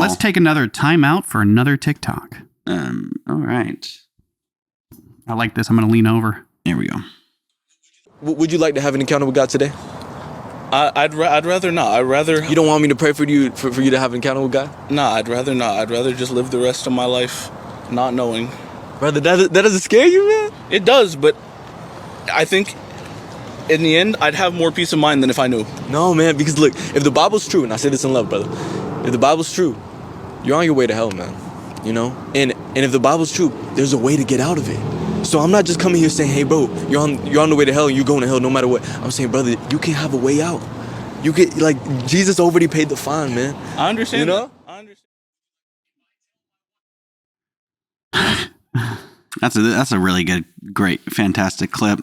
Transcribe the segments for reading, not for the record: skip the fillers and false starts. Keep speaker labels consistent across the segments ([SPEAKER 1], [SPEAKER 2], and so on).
[SPEAKER 1] Let's take another time out for another TikTok.
[SPEAKER 2] All right.
[SPEAKER 1] I like this. I'm going to lean over.
[SPEAKER 2] There we go.
[SPEAKER 3] Would you like to have an encounter with God today?
[SPEAKER 4] I'd rather not. I'd rather...
[SPEAKER 3] You don't want me to pray for you to have an encounter with God?
[SPEAKER 4] Nah, I'd rather not. I'd rather just live the rest of my life not knowing.
[SPEAKER 3] Brother, that doesn't scare you, man?
[SPEAKER 4] It does, but I think in the end, I'd have more peace of mind than if I knew.
[SPEAKER 3] No, man, because look, if the Bible's true, and I say this in love, brother, if the Bible's true, you're on your way to hell, man. You know? And if the Bible's true, there's a way to get out of it. So I'm not just coming here saying, hey, bro, you're on the way to hell and you're going to hell no matter what. I'm saying, brother, you can have a way out. You can, like, Jesus already paid the fine, man.
[SPEAKER 4] I understand.
[SPEAKER 3] You know?
[SPEAKER 4] I understand.
[SPEAKER 2] That's a really good, great, fantastic clip.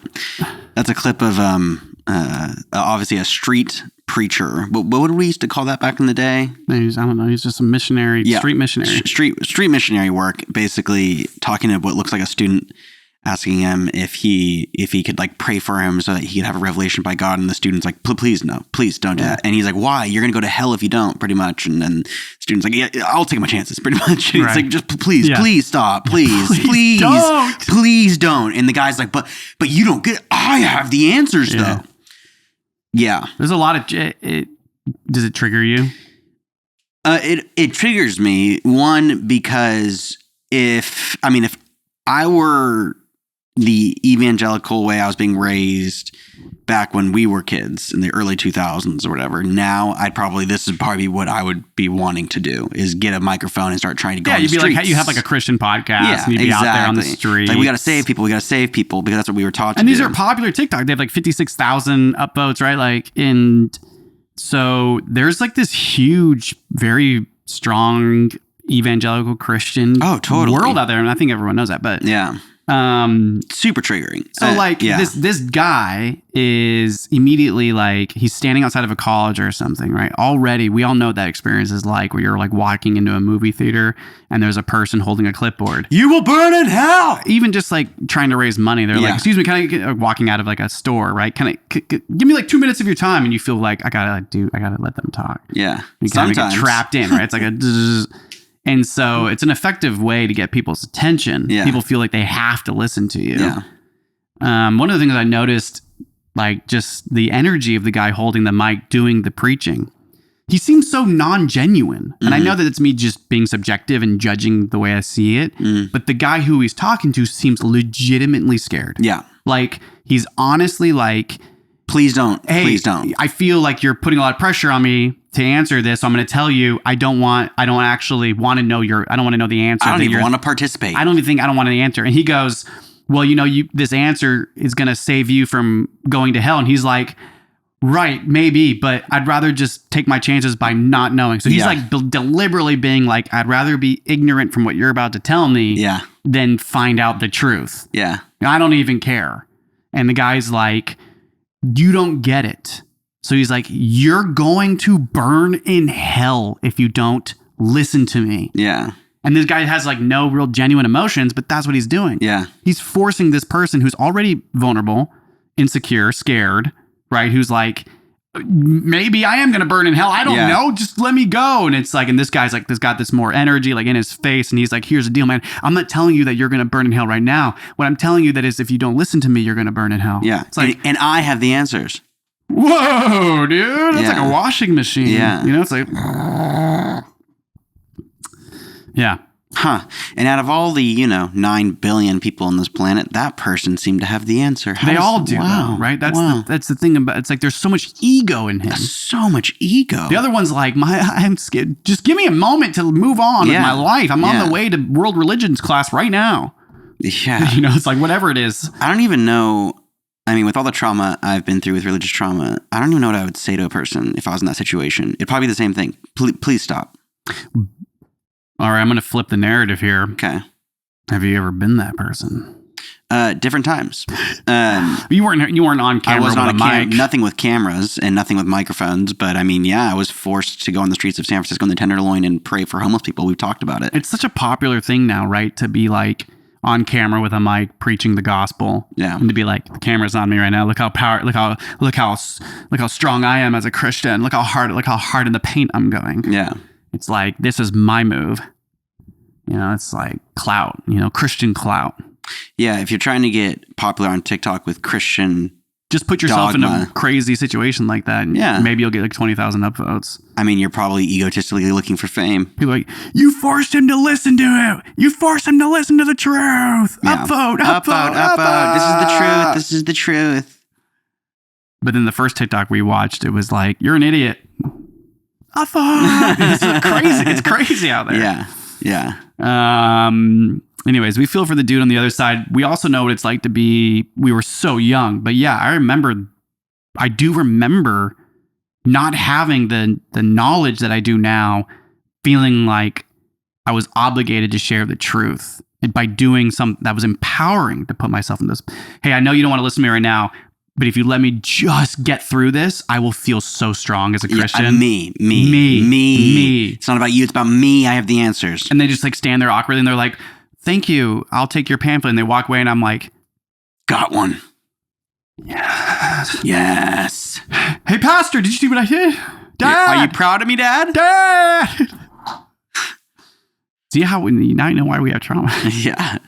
[SPEAKER 2] That's a clip of obviously a street preacher. What would we used to call that back in the day?
[SPEAKER 1] I don't know. He's just a missionary, street missionary.
[SPEAKER 2] Street missionary work, basically talking to what looks like a student, asking him if he could like pray for him so that he could have a revelation by God, and the student's like, please no, please don't do that. And he's like, why? You're gonna go to hell if you don't, pretty much. And then the student's like, yeah, I'll take my chances, pretty much. And it's like, just please stop, please don't. And the guy's like, but you don't get. I have the answers though. Yeah,
[SPEAKER 1] there's a lot of does it trigger you?
[SPEAKER 2] It triggers me, one, because if I were the evangelical way I was being raised back when we were kids in the early 2000s or whatever, now this is probably what I would be wanting to do, is get a microphone and start trying to go on the streets.
[SPEAKER 1] Like, you have like a Christian podcast and you'd be out there on the street.
[SPEAKER 2] Like, we got to save people because that's what we were taught to do.
[SPEAKER 1] And these are popular TikTok. They have like 56,000 upvotes, right? Like, and so there's like this huge, very strong evangelical Christian world out there. And I think everyone knows that, but
[SPEAKER 2] super triggering.
[SPEAKER 1] So this guy is immediately like, he's standing outside of a college or something, right? Already, we all know what that experience is like, where you're like walking into a movie theater and there's a person holding a clipboard.
[SPEAKER 2] You will burn in hell.
[SPEAKER 1] Even just like trying to raise money. They're like, excuse me, can I get, walking out of like a store, right? Give me like 2 minutes of your time? And you feel like, I gotta let them talk.
[SPEAKER 2] Yeah.
[SPEAKER 1] You kind of get trapped in, right? It's like a and so it's an effective way to get people's attention. Yeah. People feel like they have to listen to you.
[SPEAKER 2] Yeah.
[SPEAKER 1] One of the things I noticed, like just the energy of the guy holding the mic, doing the preaching, he seems so non-genuine. And I know that it's me just being subjective and judging the way I see it. But the guy who he's talking to seems legitimately scared.
[SPEAKER 2] Yeah.
[SPEAKER 1] Like, he's honestly like,
[SPEAKER 2] please don't.
[SPEAKER 1] Hey,
[SPEAKER 2] please don't.
[SPEAKER 1] I feel like you're putting a lot of pressure on me to answer this. So I'm going to tell you, I don't actually want to know I don't want to know the answer.
[SPEAKER 2] I don't even want to participate.
[SPEAKER 1] I don't want the answer. And he goes, well, this answer is going to save you from going to hell. And he's like, right, maybe, but I'd rather just take my chances by not knowing. So he's like deliberately being like, I'd rather be ignorant from what you're about to tell me than find out the truth.
[SPEAKER 2] Yeah.
[SPEAKER 1] I don't even care. And the guy's like, you don't get it. So he's like, you're going to burn in hell if you don't listen to me.
[SPEAKER 2] Yeah.
[SPEAKER 1] And this guy has like no real genuine emotions, but that's what he's doing.
[SPEAKER 2] Yeah.
[SPEAKER 1] He's forcing this person who's already vulnerable, insecure, scared, right? Who's like, maybe I am going to burn in hell. I don't know. Just let me go. And it's like, and this guy's like, this got this more energy like in his face. And he's like, here's the deal, man. I'm not telling you that you're going to burn in hell right now. What I'm telling you that is, if you don't listen to me, you're going to burn in hell.
[SPEAKER 2] Yeah.
[SPEAKER 1] It's like,
[SPEAKER 2] and I have the answers.
[SPEAKER 1] Whoa, dude. That's like a washing machine.
[SPEAKER 2] Yeah.
[SPEAKER 1] It's like, yeah.
[SPEAKER 2] Huh. And out of all the, 9 billion people on this planet, that person seemed to have the answer.
[SPEAKER 1] They all do, though, right? That's the thing about, it's like there's so much ego in him.
[SPEAKER 2] So much ego.
[SPEAKER 1] The other one's like, I'm scared. Just give me a moment to move on with my life. I'm on the way to world religions class right now.
[SPEAKER 2] Yeah.
[SPEAKER 1] It's like whatever it is.
[SPEAKER 2] I don't even know. I mean, with all the trauma I've been through with religious trauma, I don't even know what I would say to a person if I was in that situation. It'd probably be the same thing. Please stop.
[SPEAKER 1] All right, I'm going to flip the narrative here.
[SPEAKER 2] Okay.
[SPEAKER 1] Have you ever been that person?
[SPEAKER 2] Different times.
[SPEAKER 1] You weren't on camera. I was on a mic.
[SPEAKER 2] Nothing with cameras and nothing with microphones. But I mean, I was forced to go on the streets of San Francisco in the Tenderloin and pray for homeless people. We've talked about it.
[SPEAKER 1] It's such a popular thing now, right? To be like on camera with a mic preaching the gospel.
[SPEAKER 2] Yeah.
[SPEAKER 1] And to be like, the camera's on me right now. Look how strong I am as a Christian. Look how hard in the paint I'm going.
[SPEAKER 2] Yeah.
[SPEAKER 1] It's like, this is my move. It's like clout, Christian clout.
[SPEAKER 2] Yeah, if you're trying to get popular on TikTok with Christian
[SPEAKER 1] just put yourself in
[SPEAKER 2] dogma.
[SPEAKER 1] a crazy situation like that. And maybe you'll get like 20,000 upvotes.
[SPEAKER 2] I mean, you're probably egotistically looking for fame.
[SPEAKER 1] People are like, you forced him to listen to it. You forced him to listen to the truth.
[SPEAKER 2] Yeah.
[SPEAKER 1] Upvote.
[SPEAKER 2] This is the truth. This is the truth.
[SPEAKER 1] But then the first TikTok we watched, it was like, you're an idiot. Upvote. It's crazy. It's crazy out there.
[SPEAKER 2] Yeah.
[SPEAKER 1] Anyways, we feel for the dude on the other side. We also know what it's like to be, we were so young, but yeah, I do remember not having the knowledge that I do now, feeling like I was obligated to share the truth and by doing something that was empowering to put myself in this. Hey, I know you don't want to listen to me right now, but if you let me just get through this, I will feel so strong as a Christian.
[SPEAKER 2] Yeah, me. It's not about you. It's about me. I have the answers.
[SPEAKER 1] And they just like stand there awkwardly and they're like, thank you. I'll take your pamphlet. And they walk away and I'm like,
[SPEAKER 2] got one.
[SPEAKER 1] Yes.
[SPEAKER 2] Yes.
[SPEAKER 1] Hey, Pastor, did you see what I did? Dad!
[SPEAKER 2] Are you proud of me, Dad?
[SPEAKER 1] Dad! See how now you know why we have trauma.
[SPEAKER 2] Yeah.